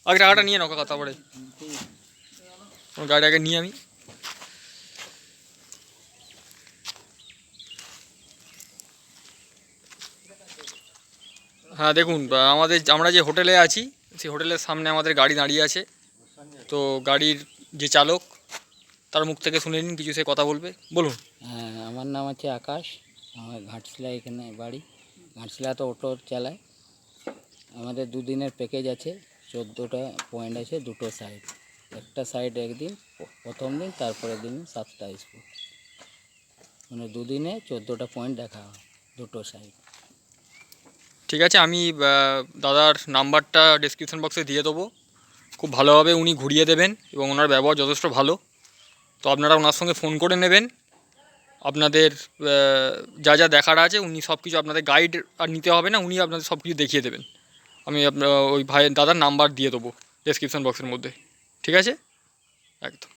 আগে টাকাটা নিয়ে নাও কাকা, তারপরে গাড়ি আগে নিয়ে আমি। হ্যাঁ দেখুন, আমরা যে হোটেলে আছি সেই হোটেলের সামনে আমাদের গাড়ি দাঁড়িয়ে আছে। তো গাড়ির যে চালক, তার মুখ থেকে শুনে নিন কিছু, সে কথা বলবে। বলুন। হ্যাঁ, আমার নাম হচ্ছে আকাশ। আমার ঘাটশিলা এখানে বাড়ি। ঘাটশিলাতে অটো চালায়। আমাদের দুদিনের প্যাকেজ আছে। 14টা পয়েন্ট আছে, দুটো সাইড। একটা সাইড একদিন, প্রথম দিন, তারপরের দিন 7টা স্পট। মানে দুদিনে 14টা পয়েন্ট দেখা হয়, দুটো সাইড। ঠিক আছে, আমি দাদার নাম্বারটা ডেসক্রিপশন বক্সে দিয়ে দেবো। খুব ভালোভাবে উনি ঘুরিয়ে দেবেন এবং ওনার ব্যবহার যথেষ্ট ভালো। তো আপনারা ওনার সঙ্গে ফোন করে নেবেন। আপনাদের যা যা দেখার আছে উনি সব কিছু, আপনাদের গাইড আর নিতে হবে না, উনি আপনাদের সব কিছু দেখিয়ে দেবেন। আমি আপনার ওই দাদার নাম্বার দিয়ে দেবো ডেসক্রিপশন বক্সের মধ্যে। ঠিক আছে, একদম।